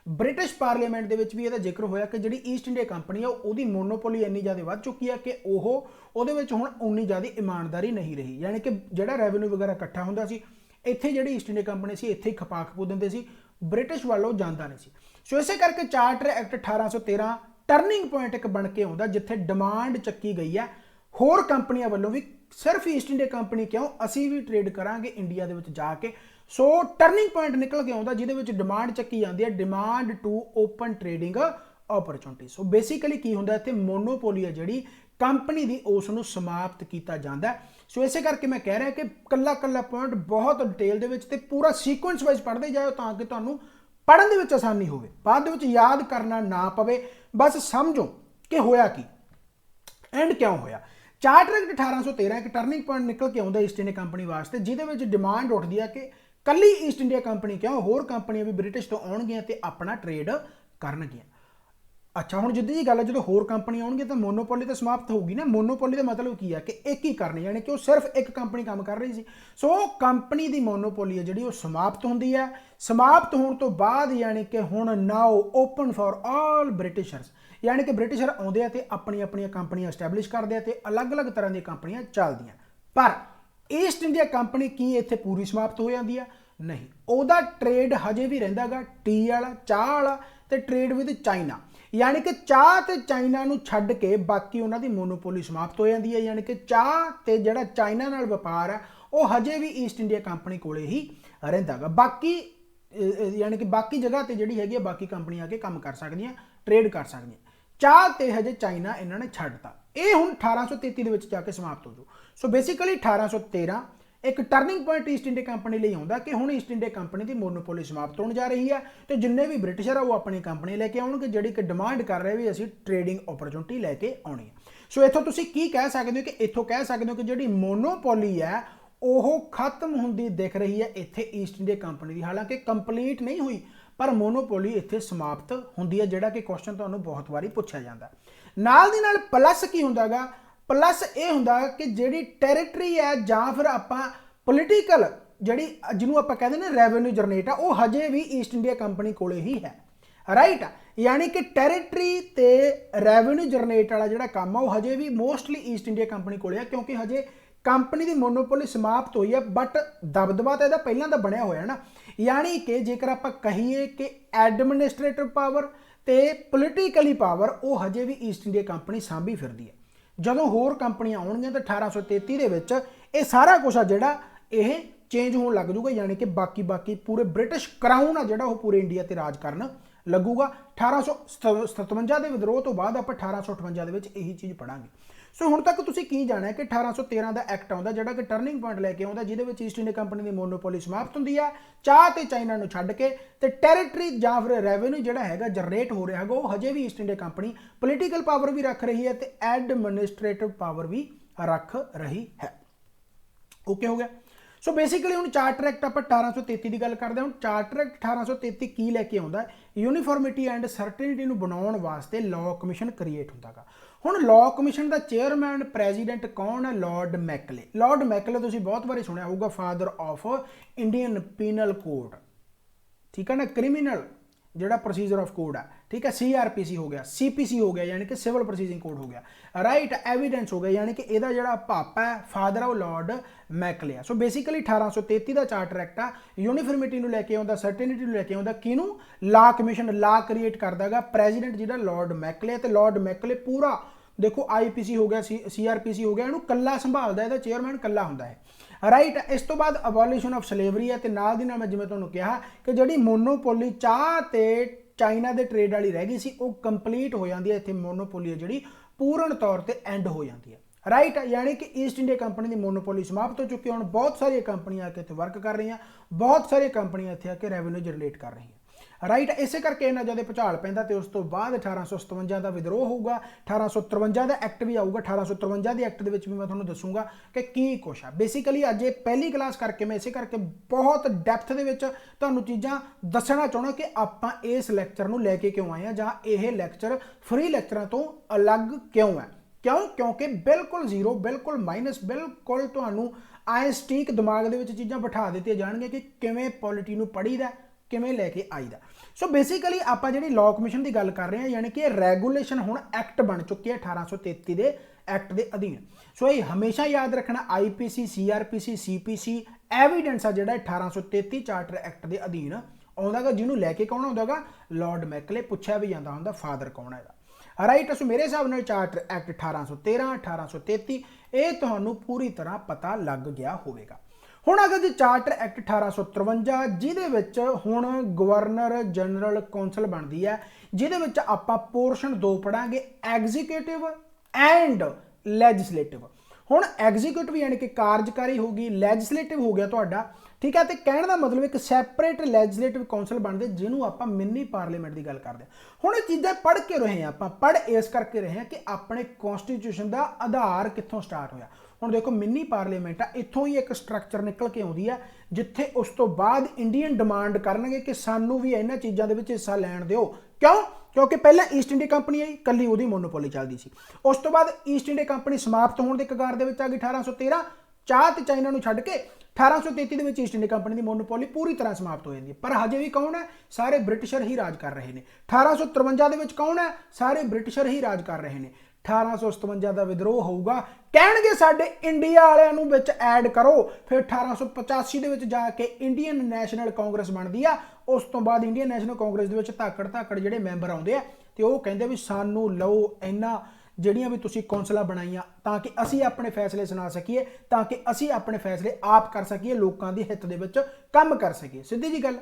ਬ੍ਰਿਟਿਸ਼ ਪਾਰਲੀਮੈਂਟ ਦੇ ਵਿੱਚ ਵੀ ਇਹਦਾ ਜ਼ਿਕਰ ਹੋਇਆ ਕਿ ਜਿਹੜੀ ਈਸਟ ਇੰਡੀਆ ਕੰਪਨੀ ਆ ਉਹਦੀ ਮੋਨੋਪੋਲੀ ਇੰਨੀ ਜ਼ਿਆਦਾ ਵੱਧ ਚੁੱਕੀ ਆ ਕਿ ਉਹਦੇ ਵਿੱਚ ਹੁਣ ਉਨੀ ਜ਼ਿਆਦਾ ਇਮਾਨਦਾਰੀ ਨਹੀਂ ਰਹੀ। ਯਾਨੀ ਕਿ ਜਿਹੜਾ ਰੈਵਨਿਊ ਵਗੈਰਾ ਇਕੱਠਾ ਹੁੰਦਾ ਸੀ, ਇੱਥੇ ਜਿਹੜੀ ਈਸਟ ਇੰਡੀਆ ਕੰਪਨੀ ਸੀ ਇੱਥੇ ਹੀ ਖਪਾ ਖਪੂ ਦਿੰਦੇ ਸੀ, ਬ੍ਰਿਟਿਸ਼ ਵੱਲੋਂ ਜਾਂਦਾ ਨਹੀਂ ਸੀ। ਸੋ ਇਸੇ ਕਰਕੇ ਚਾਰਟਰ ਐਕਟ 1813 ਟਰਨਿੰਗ ਪੁਆਇੰਟ ਇੱਕ ਬਣ ਕੇ ਆਉਂਦਾ, ਜਿੱਥੇ ਡਿਮਾਂਡ ਚੱਕੀ ਗਈ ਹੈ ਹੋਰ ਕੰਪਨੀਆਂ ਵੱਲੋਂ ਵੀ, ਸਿਰਫ ਈਸਟ ਇੰਡੀਆ ਕੰਪਨੀ ਕਿਉਂ, ਅਸੀਂ ਵੀ ਟ੍ਰੇਡ ਕਰਾਂਗੇ ਇੰਡੀਆ ਦੇ ਵਿੱਚ ਜਾ ਕੇ। ਸੋ ਟਰਨਿੰਗ ਪੁਆਇੰਟ ਨਿਕਲ ਕੇ ਆਉਂਦਾ ਜਿਹਦੇ ਵਿੱਚ ਡਿਮਾਂਡ ਚੱਕੀ ਜਾਂਦੀ ਹੈ, demand to open trading opportunity. So basically ਕੀ ਹੁੰਦਾ ਇੱਥੇ, ਮੋਨੋਪੋਲੀ ਹੈ ਜਿਹੜੀ ਕੰਪਨੀ ਦੀ, ਉਸ ਨੂੰ ਸਮਾਪਤ ਕੀਤਾ ਜਾਂਦਾ। ਸੋ ਇਸੇ ਕਰਕੇ ਮੈਂ ਕਹਿ ਰਿਹਾ ਕਿ ਕੱਲਾ ਪੁਆਇੰਟ ਬਹੁਤ ਡਿਟੇਲ ਦੇ ਵਿੱਚ ਤੇ ਪੂਰਾ ਸੀਕੁਐਂਸ ਵਾਈਜ਼ ਪੜ੍ਹਦੇ ਜਾਓ ਤਾਂ ਕਿ ਤੁਹਾਨੂੰ ਪੜ੍ਹਨ ਦੇ ਵਿੱਚ ਆਸਾਨੀ ਹੋਵੇ, ਬਾਅਦ ਦੇ ਵਿੱਚ ਯਾਦ ਕਰਨਾ ਨਾ ਪਵੇ। ਬਸ ਸਮਝੋ ਕਿ ਹੋਇਆ ਕੀ ਐਂਡ ਕਿਉਂ ਹੋਇਆ। ਚਾਰਟਰ ਐਕਟ 1813 ਇੱਕ ਟਰਨਿੰਗ ਪੁਆਇੰਟ ਨਿਕਲ ਕੇ ਆਉਂਦਾ ਈਸਟ ਇੰਡੀਆ ਕੰਪਨੀ ਵਾਸਤੇ, ਜਿਹਦੇ ਵਿੱਚ ਡਿਮਾਂਡ ਉੱਠਦੀ ਹੈ ਕਿ ਕੱਲੀ ਈਸਟ ਇੰਡੀਆ ਕੰਪਨੀ ਕਿਉਂ, ਹੋਰ ਕੰਪਨੀਆਂ ਵੀ ਬ੍ਰਿਟਿਸ਼ ਤੋਂ ਆਉਣਗੀਆਂ ਤੇ ਆਪਣਾ ਟ੍ਰੇਡ ਕਰਨਗੀਆਂ। ਅੱਛਾ, ਹੁਣ ਜਿੱਦੀ ਜੀ ਗੱਲ ਹੈ, ਜਦੋਂ ਹੋਰ ਕੰਪਨੀ ਆਉਣਗੇ ਤਾਂ ਮੋਨੋਪੋਲੀ ਤਾਂ ਸਮਾਪਤ ਹੋਊਗੀ ਨਾ। ਮੋਨੋਪੋਲੀ ਦਾ ਮਤਲਬ ਕੀ ਹੈ ਕਿ ਇੱਕ ਹੀ ਕਰਨੀ, ਯਾਨੀ ਕਿ ਉਹ ਸਿਰਫ ਇੱਕ ਕੰਪਨੀ ਕੰਮ ਕਰ ਰਹੀ ਸੀ। ਸੋ ਕੰਪਨੀ ਦੀ ਮੋਨੋਪੋਲੀ ਹੈ ਜਿਹੜੀ ਉਹ ਸਮਾਪਤ ਹੁੰਦੀ ਹੈ। ਸਮਾਪਤ ਹੋਣ ਤੋਂ ਬਾਅਦ ਯਾਨੀ ਕਿ ਹੁਣ ਨਾਓ ਓਪਨ ਫॉर ਆਲ ਬ੍ਰਿਟਿਸ਼ਰਸ, ਯਾਨੀ ਕਿ ਬ੍ਰਿਟਿਸ਼ਰ ਆਉਂਦੇ ਆ ਤੇ ਆਪਣੀਆਂ ਕੰਪਨੀਆਂ ਐਸਟੈਬਲਿਸ਼ ਕਰਦੇ ਆ ਤੇ ਅਲੱਗ-ਅਲੱਗ ਤਰ੍ਹਾਂ ਦੀਆਂ ਕੰਪਨੀਆਂ ਚੱਲਦੀਆਂ। ਪਰ ਈਸਟ ਇੰਡੀਆ ਕੰਪਨੀ ਕੀ ਇੱਥੇ ਪੂਰੀ ਸਮਾਪਤ ਹੋ ਜਾਂਦੀ ਆ? ਨਹੀਂ, ਉਹਦਾ ਟ੍ਰੇਡ ਹਜੇ ਵੀ ਰਹਿੰਦਾਗਾ ਟੀ ਵਾਲਾ, ਚਾਹ ਵਾਲਾ ਤੇ ਟ੍ਰੇਡ ਵਿਦ ਚਾਈਨਾ। ਯਾਨੀ ਕਿ ਚਾਹ ਤੇ ਚਾਈਨਾ ਨੂੰ ਛੱਡ ਕੇ ਬਾਕੀ ਉਹਨਾਂ ਦੀ ਮੋਨੋਪੋਲੀ ਸਮਾਪਤ ਹੋ ਜਾਂਦੀ ਹੈ। ਯਾਨੀ ਕਿ ਚਾਹ ਤੇ ਜਿਹੜਾ ਚਾਈਨਾ ਨਾਲ ਵਪਾਰ ਹੈ ਉਹ ਹਜੇ ਵੀ ਈਸਟ ਇੰਡੀਆ ਕੰਪਨੀ ਕੋਲੇ ਹੀ ਰਹਿੰਦਾਗਾ। ਬਾਕੀ ਯਾਨੀ ਕਿ ਬਾਕੀ ਜਗ੍ਹਾ ਤੇ ਜਿਹੜੀ ਹੈਗੀ ਬਾਕੀ ਕੰਪਨੀਆਂ ਆ ਕੇ ਕੰਮ ਕਰ ਸਕਦੀਆਂ, ਟ੍ਰੇਡ ਕਰ ਸਕਦੀਆਂ। ਚਾਹ ਤੇ ਹਜੇ ਚਾਈਨਾ ਇਹਨਾਂ ਨੇ ਛੱਡਤਾ। ਇਹ ਹੁਣ 1833 ਦੇ ਵਿੱਚ ਜਾ ਕੇ ਸਮਾਪਤ ਹੋ ਜੂ। ਸੋ ਬੇਸਿਕਲੀ 1813 ਇੱਕ turning point East India company ਲਈ ਆਉਂਦਾ ਕਿ ਹੁਣ ਈਸਟ ਇੰਡੀਆ ਕੰਪਨੀ ਦੀ ਮੋਨੋਪੋਲੀ ਸਮਾਪਤ ਹੋਣ ਜਾ ਰਹੀ ਹੈ ਤੇ ਜਿੰਨੇ ਵੀ ਬ੍ਰਿਟਿਸ਼ਰ ਆ ਉਹ ਆਪਣੀ ਕੰਪਨੀ ਲੈ ਕੇ ਆਉਣਗੇ ਜਿਹੜੀ ਕਿ ਡਿਮਾਂਡ ਕਰ ਰਹੇ ਵੀ ਅਸੀਂ ਟ੍ਰੇਡਿੰਗ ਓਪਰਚੁਨਿਟੀ ਲੈ ਕੇ ਆਉਣੀ ਹੈ। ਸੋ ਇੱਥੋਂ ਤੁਸੀਂ ਕੀ ਕਹਿ ਸਕਦੇ ਹੋ ਕਿ ਇੱਥੋਂ ਕਹਿ ਸਕਦੇ ਹੋ ਕਿ ਜਿਹੜੀ ਮੋਨੋਪੋਲੀ ਹੈ ਉਹ ਖਤਮ ਹੁੰਦੀ ਦਿਖ ਰਹੀ ਹੈ ਇੱਥੇ ਈਸਟ ਇੰਡੀਆ ਕੰਪਨੀ ਦੀ। ਹਾਲਾਂਕਿ ਕੰਪਲੀਟ ਨਹੀਂ ਹੋਈ ਪਰ ਮੋਨੋਪੋਲੀ ਇੱਥੇ ਸਮਾਪਤ ਹੁੰਦੀ ਹੈ, ਜਿਹੜਾ ਕਿ ਕੁਐਸਚਨ ਤੁਹਾਨੂੰ ਬਹੁਤ ਵਾਰੀ ਪੁੱਛਿਆ ਜਾਂਦਾ। ਨਾਲ ਦੀ ਨਾਲ ਪਲੱਸ ਕੀ ਹੁੰਦਾਗਾ? ਪਲੱਸ ਇਹ ਹੁੰਦਾ ਕਿ ਜਿਹੜੀ ਟੈਰੀਟਰੀ ਹੈ ਜਾਂ ਫਿਰ ਆਪਾਂ ਪੋਲੀਟੀਕਲ ਜਿਹੜੀ ਜਿਹਨੂੰ ਆਪਾਂ ਕਹਿੰਦੇ ਨੇ ਰੈਵਨਿਊ ਜਨਰੇਟ ਆ, ਉਹ ਹਜੇ ਵੀ ਈਸਟ ਇੰਡੀਆ ਕੰਪਨੀ ਕੋਲੇ ਹੀ ਹੈ, ਰਾਈਟ। ਯਾਨੀ ਕਿ ਟੈਰੀਟਰੀ ਤੇ ਰੈਵਨਿਊ ਜਨਰੇਟ ਵਾਲਾ ਜਿਹੜਾ ਕੰਮ ਆ ਉਹ ਹਜੇ ਵੀ ਮੋਸਟਲੀ ਈਸਟ ਇੰਡੀਆ ਕੰਪਨੀ ਕੋਲੇ ਆ, ਕਿਉਂਕਿ ਹਜੇ ਕੰਪਨੀ ਦੀ ਮੋਨੋਪੋਲੀ ਸਮਾਪਤ ਹੋਈ ਹੈ। ਬਟ ਦਬਦਬਾ ਤਾਂ ਇਹਦਾ ਪਹਿਲਾਂ ਦਾ ਬਣਿਆ ਹੋਇਆ ਨਾ। यानी कि जेकर आप कहिए कि एडमिनिस्ट्रेटिव पावर ते पोलिटिकली पावर वो हजे भी ईस्ट इंडिया कंपनी सांभी फिरदी है। जदों होर कंपनियां आउणगीਆਂ तो 1833 ਦੇ ਵਿੱਚ ਇਹ ਸਾਰਾ ਕੁਝ ਆ ਜਿਹੜਾ ਇਹ चेंज होने लग जूगा, यानी कि बाकी पूरे ब्रिटिश क्राउन आ जिहड़ा वो पूरे इंडिया ते राज करन लगूगा। 1857 के विद्रोह तो बाद आप 1858 के यही चीज़ पढ़ांगे। सो हुण तक तुसीं की जाना है कि 1813 का एक्ट आउंदा जिहड़ा कि टर्निंग पॉइंट लैके आउंदा, जिहदे विच ईस्ट इंडिया कंपनी की मोनोपोली समाप्त हुंदी है, चाह ते चाइना नूं छड्ड के ते टैरेटरी जां फिर रेवेन्यू जिहड़ा हैगा जनरेट हो रहा है वो हजे भी east India company political power भी रख रही है ते एडमिनिस्ट्रेटिव पावर भी रख रही है। ओके हो गया। सो बेसिकली हुण चार्टर एक्ट आप 1833 की गल करते हैं। हुण चार्टर एक्ट 1833 की लैके आउंदा यूनीफॉर्मिटी एंड सर्टेनिटी नूं बनाउण वास्ते लॉ कमीशन क्रिएट हुंदा गा। हुण लॉ कमीशन का चेयरमैन प्रेजिडेंट कौन है? Lord McClay. लॉर्ड मैकले तुसीं बहुत बारी सुनिया होगा, father of Indian penal code, ठीक है ना, क्रिमिनल जिहड़ा प्रोसीजर ऑफ कोड है, ठीक है, CRPC हो गया, CPC हो गया यानी कि सिविल प्रोसीजिंग कोड हो गया, राइट एविडेंस हो गया, यानी कि ਇਹਦਾ ਜਿਹੜਾ ਪਾਪਾ ਹੈ father of Lord McClay. So basically 1833 का चार्टर एक्ट आ यूनीफॉर्मिटी ਨੂੰ ਲੈ ਕੇ ਆਉਂਦਾ, सर्टेनिटी ਨੂੰ ਲੈ ਕੇ ਆਉਂਦਾ, ਕਿਹਨੂੰ? ਲਾ ਕਮਿਸ਼ਨ, ਲਾ ਕ੍ਰੀਏਟ ਕਰਦਾ ਗਾ ਪ੍ਰੈਜ਼ੀਡੈਂਟ ਜਿਹੜਾ ਲॉर्ड मैकले। ਤੇ लॉर्ड मैकले पूरा देखो IPC हो गया, CRPC हो गया, ਇਹਨੂੰ ਕੱਲਾ ਸੰਭਾਲਦਾ, ਇਹਦਾ ਚੇਅਰਮੈਨ ਕੱਲਾ ਹੁੰਦਾ ਹੈ, राइट। इस तो बाद अबॉलिशन ऑफ सलेवरी है, तो नाल दी नाल मैं जिवें तुहानूं कहा कि जिहड़ी मोनोपोली चाह ते चाइना के ट्रेड वाली रह गई सी वो कंप्लीट हो जाती है। इत्थे मोनोपोली है जिहड़ी पूर्ण तौर पर एंड हो जाती है, राइट। यानी कि ईस्ट इंडिया कंपनी की मोनोपोली समाप्त हो चुकी है। हुण बहुत सारी कंपनियां आके इत्थे वर्क कर रही हैं, बहुत सारी कंपनियां इत्थे आके रेवेन्यू जनरेट कर रही हैं, राइट। इसे करके इन्ना ज़्यादा भुचाल पैंदा ते उस तो बाद 1857 का विद्रोह होगा, 1853 का एक्ट भी आऊगा। 1853 के एक्ट दे विच भी मैं तुहानूं दसूंगा कि की कुछ है। बेसिकली अज ये पहली क्लास करके मैं इसे करके बहुत डेप्थ दे विच तुहानूं चीज़ां दसना चाहुंदा कि आपां इस लैक्चर नूं लैके क्यों आए हैं, जां इह लैक्चर फ्री लैक्चरां तो अलग क्यों है। क्यों? क्योंकि बिल्कुल जीरो, बिल्कुल माइनस, बिल्कुल तुहानूं आए सटीक दिमाग दे विच चीज़ां बिठा दित्तियां जाणगीਆਂ कि किवें पॉलिटी नूं पढ़ीदा, किवें लैके आईदा। सो बेसिकली आप जी लॉ कमीशन की गल कर रहे हैं, यानी कि रेगूलेशन हुण एक्ट बन चुकी है 1833 के एक्ट के अधीन। सो ये हमेशा याद रखना, IPC, CRPC, CPC एविडेंस आ जिहड़ा 1833 चार्टर एक्ट के अधीन आउंदा गा, जिन्होंने लैके कौन आउंदा गा? Lord McClay. पुछया भी जाता हुंदा फादर कौन है, राइट। सो मेरे हिसाब नाल चार्टर एक्ट 1813 1833 ये तुहानूं पूरी तरह पता लग गया होवेगा। हुण अगर जी चार्टर एक्ट 1853 जिहदे विच हुण गवर्नर जनरल कौंसल बनती है, जिहदे विच आपां पोर्शन 2 पढ़ांगे, एग्जीक्यूटिव एंड लैजिस्लेटिव। हुण एग्जीक्यूटिव यानी कि कार्यकारी होगी, लैजिस्लेटिव हो गया तुहाडा, ठीक है। तो कहने का मतलब एक सैपरेट लैजिस्लेटिव कौंसल बनते जिन्होंने आप मिनी पार्लीमेंट की गल करते हैं। हुण चीज़ां पढ़ के रहे हैं, आप पढ़ इस करके रहे हैं कि अपने कॉन्स्टिट्यूशन का आधार कित्थों स्टार्ट होया। हुण देखो मिनी पार्लीमेंट आ, इत्थों ही एक स्ट्रक्चर निकल के आउंदी है, जिथे उस तो बाद इंडियन डिमांड करनगे कि सानू भी इन्हां चीज़ां दे विच हिस्सा लैण दिओ। क्यों? क्योंकि पहले ईस्ट इंडिया कंपनी आई, कल्ली उहदी मोनोपोली चलदी सी। उस तो बाद ईस्ट इंडिया कंपनी समाप्त होने के कगार दे विच आ गई 1813, चाह ते चाइना नूं छड्ड के 1833 ਦੇ ਵਿੱਚ ईस्ट इंडिया कंपनी की मोनोपोली पूरी तरह समाप्त हो जाती है। पर हजे भी कौन है? सारे ब्रिटिशर ही राज कर रहे हैं। 1853 ਦੇ ਵਿੱਚ कौन है? सारे ब्रिटिशर ही राज कर रहे हैं। 1857 का विद्रोह होगा, कहणगे साडे इंडिया वालियां नूं विच ऐड करो, फिर 1885 ਦੇ ਵਿੱਚ जाके इंडियन नैशनल कांग्रेस बनती है। उस तो बाद इंडियन नैशनल कांग्रेस ਦੇ ਵਿੱਚ धाकड़ ਜਿਹੜੇ मैंबर आउंदे आ ते ओह कहंदे भी सानू लओ इन्हां ਜਿਹੜੀਆਂ भी तुसीं कौंसलां बनाईਆਂ ताकि असीं अपने फैसले सुना सकीए, ताकि असीं अपने फैसले आप कर सकीए, लोकां दे हित दे विच काम कर सकीए। सीधी जी गल।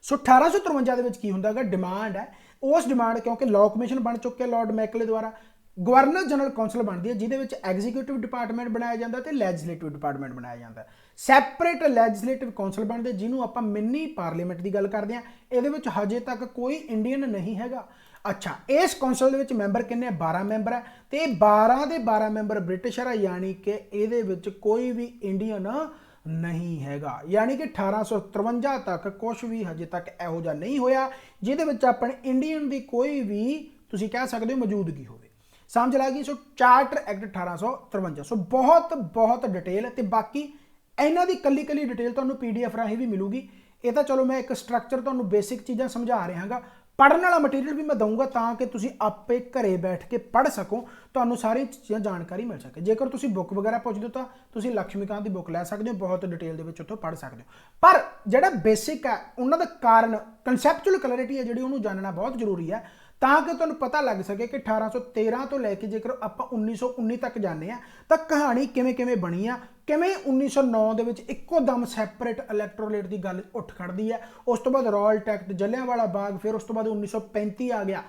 सो 1853 ਦੇ ਵਿੱਚ ਕੀ ਹੁੰਦਾ ਗਾ? डिमांड है, उस डिमांड क्योंकि लॉ कमीशन बन चुके लॉर्ड मैकले द्वारा गवर्नर जनरल कौंसल बनती है, जिहदे एग्जीक्यूटिव डिपार्टमेंट बनाया जाता है, लैजिस्लेटिव डिपार्टमेंट बनाया जाता है। सैपरेट लैजिस्लेटिव कौंसल बनते जिन्होंने आप मिनी पार्लीमेंट की गल करते हैं। ये हजे तक कोई इंडियन नहीं हैगा। अच्छा, इस कौंसल के मैंबर किन्ने? 12 मैंबर है, तो 12 के 12 मैंबर ब्रिटिशर है, यानी कि ये कोई भी इंडियन नहीं हैगा। यानी कि 1853 तक कुछ भी हजे तक इहो जिहा नहीं होया जिहदे अपने इंडियन की कोई भी तुसीं कह सकते हो मौजूदगी हो। समझ लगी? सो चार्टर एक्ट 1853। सो बहुत बहुत डिटेल, तो बाकी इन्हां दी कल्ली कल्ली डिटेल तुहानूं PDF राही भी मिलूगी। ये तो चलो मैं एक स्ट्रक्चर तुहानूं बेसिक चीज़ां समझा रहा हाँ, ਪੜ੍ਹਨ ਵਾਲਾ ਮਟੀਰੀਅਲ ਵੀ ਮੈਂ ਦਊਂਗਾ ਤਾਂ ਕਿ ਤੁਸੀਂ ਆਪੇ ਘਰੇ ਬੈਠ ਕੇ ਪੜ੍ਹ ਸਕੋ, ਤੁਹਾਨੂੰ ਸਾਰੀ ਚੀਜ਼ਾਂ ਜਾਣਕਾਰੀ ਮਿਲ ਸਕੇ। ਜੇਕਰ ਤੁਸੀਂ ਬੁੱਕ ਵਗੈਰਾ ਪੁੱਛਦੇ ਹੋ ਤਾਂ ਤੁਸੀਂ ਲక్ష్ਮੀਕਾਂਤ ਦੀ ਬੁੱਕ ਲੈ ਸਕਦੇ ਹੋ, ਬਹੁਤ ਡਿਟੇਲ ਦੇ ਵਿੱਚ ਉੱਥੋਂ ਪੜ੍ਹ ਸਕਦੇ ਹੋ। ਪਰ ਜਿਹੜਾ ਬੇਸਿਕ ਹੈ ਉਹਨਾਂ ਦਾ ਕਾਰਨ ਕਨਸੈਪਚੁਅਲ ਕਲੈਰਿਟੀ ਹੈ ਜਿਹੜੀ, ਉਹਨੂੰ ਜਾਣਨਾ ਬਹੁਤ ਜ਼ਰੂਰੀ ਹੈ ਤਾਂ ਕਿ ਤੁਹਾਨੂੰ ਪਤਾ ਲੱਗ ਸਕੇ ਕਿ 1813 ਤੋਂ ਲੈ ਕੇ ਜੇਕਰ ਆਪਾਂ 1919 ਤੱਕ ਜਾਂਦੇ ਆ ਤਾਂ ਕਹਾਣੀ ਕਿਵੇਂ ਕਿਵੇਂ ਬਣੀ ਆ, ਕਿਵੇਂ 1909 ਦੇ ਵਿੱਚ ਇੱਕੋ ਦਮ ਸੈਪਰੇਟ ਇਲੈਕਟੋਰੇਟ ਦੀ ਗੱਲ ਉੱਠ ਖੜਦੀ ਹੈ, ਉਸ ਤੋਂ ਬਾਅਦ ਰਾਇਲ ਟੈਕਟ, ਜਲਿਆਂਵਾਲਾ ਬਾਗ, ਫਿਰ ਉਸ ਤੋਂ ਬਾਅਦ 1935 ਆ ਗਿਆ,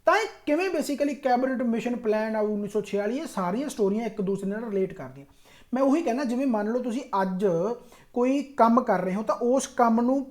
ਤਾਂ ਇਹ ਕਿਵੇਂ ਬੇਸਿਕਲੀ ਕੈਬਨਿਟ ਮਿਸ਼ਨ ਪਲਾਨ ਆਊ 1946, ਇਹ ਸਾਰੀਆਂ ਸਟੋਰੀਆਂ ਇੱਕ ਦੂਸਰੇ ਨਾਲ ਰਿਲੇਟ ਕਰਦੀਆਂ। ਮੈਂ ਉਹੀ ਕਹਿਣਾ, ਜਿਵੇਂ ਮੰਨ ਲਓ ਤੁਸੀਂ ਅੱਜ ਕੋਈ ਕੰਮ ਕਰ ਰਹੇ ਹੋ ਤਾਂ ਉਸ ਕੰਮ ਨੂੰ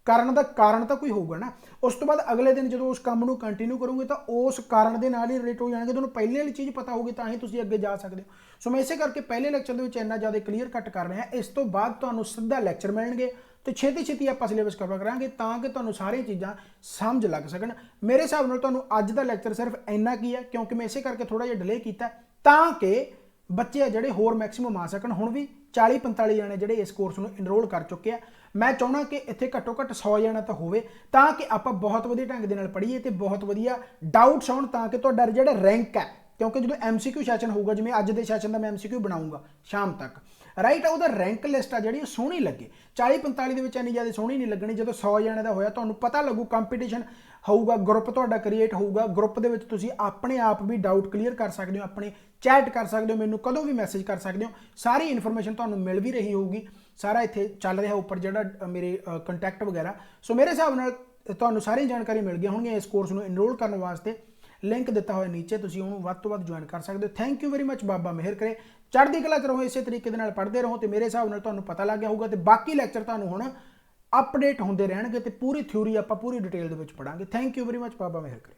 ਕਰਨ ਦਾ ਕਾਰਨ ਤਾਂ ਕੋਈ ਹੋਊਗਾ ਨਾ, ਉਸ ਤੋਂ ਬਾਅਦ ਅਗਲੇ ਦਿਨ ਜਦੋਂ ਉਸ ਕੰਮ ਨੂੰ ਕੰਟੀਨਿਊ ਕਰੋਗੇ ਤਾਂ ਉਸ ਕਾਰਨ ਦੇ ਨਾਲ ਹੀ ਰਿਲੇਟ ਹੋ ਜਾਣਗੇ। ਤੁਹਾਨੂੰ ਪਹਿਲੇ ਵਾਲੀ ਚੀਜ਼ ਪਤਾ ਹੋਊਗੀ ਤਾਂ ਹੀ ਤੁਸੀਂ ਅੱਗੇ ਜਾ ਸਕਦੇ ਹੋ। ਸੋ ਮੈਂ ਇਸੇ ਕਰਕੇ ਪਹਿਲੇ ਲੈਕਚਰ ਦੇ ਵਿੱਚ ਇੰਨਾ ਜ਼ਿਆਦਾ ਕਲੀਅਰ ਕੱਟ ਕਰ ਰਿਹਾ। ਇਸ ਤੋਂ ਬਾਅਦ ਤੁਹਾਨੂੰ ਸਿੱਧਾ ਲੈਕਚਰ ਮਿਲਣਗੇ ਤੇ ਛੇਤੀ ਆਪਾਂ ਸਿਲੇਬਸ ਕਵਰ ਕਰਾਂਗੇ ਤਾਂ ਕਿ ਤੁਹਾਨੂੰ ਸਾਰੀਆਂ ਚੀਜ਼ਾਂ ਸਮਝ ਲੱਗ ਸਕਣ। ਮੇਰੇ ਹਿਸਾਬ ਨਾਲ ਤੁਹਾਨੂੰ ਅੱਜ ਦਾ ਲੈਕਚਰ ਸਿਰਫ ਇੰਨਾ ਕੀ ਹੈ, ਕਿਉਂਕਿ ਮੈਂ ਇਸੇ ਕਰਕੇ ਥੋੜਾ ਜਿਹਾ ਡਿਲੇ ਕੀਤਾ ਤਾਂ ਕਿ ਬੱਚੇ ਆ ਜਿਹੜੇ ਹੋਰ ਮੈਕਸਿਮਮ ਆ ਸਕਣ। ਹੁਣ ਵੀ 40-45 ਜਣੇ ਜਿਹੜੇ ਇਸ ਕੋਰਸ ਨੂੰ ਇਨਰੋਲ ਕਰ ਚੁੱਕੇ ਆ। ਮੈਂ ਚਾਹੁੰਦਾ ਕਿ ਇੱਥੇ ਘੱਟੋ ਘੱਟ 100 ਜਣਾ ਤਾਂ ਹੋਵੇ ਤਾਂ ਕਿ ਆਪਾਂ ਬਹੁਤ ਵਧੀਆ ਢੰਗ ਦੇ ਨਾਲ ਪੜ੍ਹੀਏ ਤੇ ਬਹੁਤ ਵਧੀਆ ਡਾਊਟਸ ਆਉਣ ਤਾਂ ਕਿ ਤੁਹਾਡਾ ਜਿਹੜਾ ਰੈਂਕ ਹੈ, ਕਿਉਂਕਿ ਜਦੋਂ MCQ ਸੈਸ਼ਨ ਹੋਊਗਾ, ਜਿਵੇਂ ਅੱਜ ਦੇ ਸੈਸ਼ਨ ਦਾ ਮੈਂ MCQ ਬਣਾਉਂਗਾ ਸ਼ਾਮ ਤੱਕ, ਰਾਈਟ, ਉਹਦਾ ਰੈਂਕ ਲਿਸਟ ਆ ਜਿਹੜੀ ਉਹ ਸੋਹਣੀ ਲੱਗੇ। 40-45 ਦੇ ਵਿੱਚ ਇੰਨੀ ਜ਼ਿਆਦਾ ਸੋਹਣੀ ਨਹੀਂ ਲੱਗਣੀ। ਜਦੋਂ 100 ਜਣੇ ਦਾ ਹੋਇਆ ਤੁਹਾਨੂੰ ਪਤਾ ਲੱਗੂ, ਕੰਪੀਟੀਸ਼ਨ ਹੋਊਗਾ, ਗਰੁੱਪ ਤੁਹਾਡਾ ਕ੍ਰੀਏਟ ਹੋਊਗਾ, ਗਰੁੱਪ ਦੇ ਵਿੱਚ ਤੁਸੀਂ ਆਪਣੇ ਆਪ ਵੀ ਡਾਊਟ ਕਲੀਅਰ ਕਰ ਸਕਦੇ ਹੋ, ਆਪਣੇ ਚੈਟ ਕਰ ਸਕਦੇ ਹੋ, ਮੈਨੂੰ ਕਦੋਂ ਵੀ ਮੈਸੇਜ ਕਰ ਸਕਦੇ ਹੋ, ਸਾਰੀ ਇਨਫੋਰਮੇਸ਼ਨ ਤੁਹਾਨੂੰ ਮਿਲ ਵੀ ਰਹੀ ਹੋਊਗੀ, ਸਾਰਾ ਇੱਥੇ ਚੱਲ ਰਿਹਾ ਉੱਪਰ ਜਿਹੜਾ ਮੇਰੇ ਕੰਟੈਕਟ ਵਗੈਰਾ। ਸੋ ਮੇਰੇ ਹਿਸਾਬ ਨਾਲ ਤੁਹਾਨੂੰ ਸਾਰੀ ਜਾਣਕਾਰੀ ਮਿਲ ਗਈ ਹੋਣਗੀਆਂ। ਇਸ ਕੋਰਸ ਨੂੰ ਇਨਰੋਲ ਕਰਨ ਵਾਸਤੇ ਲਿੰਕ ਦਿੱਤਾ ਹੋਇਆ ਨੀਚੇ, ਤੁਸੀਂ ਉਹਨੂੰ ਵੱਧ ਤੋਂ ਵੱਧ ਜੁਆਇਨ ਕਰ ਸਕਦੇ ਹੋ। ਥੈਂਕ ਯੂ ਵੈਰੀ ਮਚ, ਬਾਬਾ ਮਿਹਰ ਕਰੇ, ਚੜ੍ਹਦੀ ਕਲਾ 'ਚ ਰਹੋ, ਇਸੇ ਤਰੀਕੇ ਦੇ ਨਾਲ ਪੜ੍ਹਦੇ ਰਹੋ ਤੇ ਮੇਰੇ ਹਿਸਾਬ ਨਾਲ ਤੁਹਾਨੂੰ ਪਤਾ ਲੱਗ ਗਿਆ ਹੋਊਗਾ। ਤੇ ਬਾਕੀ ਲੈਕਚਰ ਤੁਹਾਨੂੰ ਹੁਣ ਅਪਡੇਟ ਹੁੰਦੇ ਰਹਿਣਗੇ ਤੇ ਪੂਰੀ ਥਿਊਰੀ ਆਪਾਂ ਪੂਰੀ ਡਿਟੇਲ ਦੇ ਵਿੱਚ ਪੜਾਂਗੇ। ਥੈਂਕ ਯੂ ਵੈਰੀ ਮਚ, ਬਾਬਾ ਮਿਹਰ ਕਰੇ।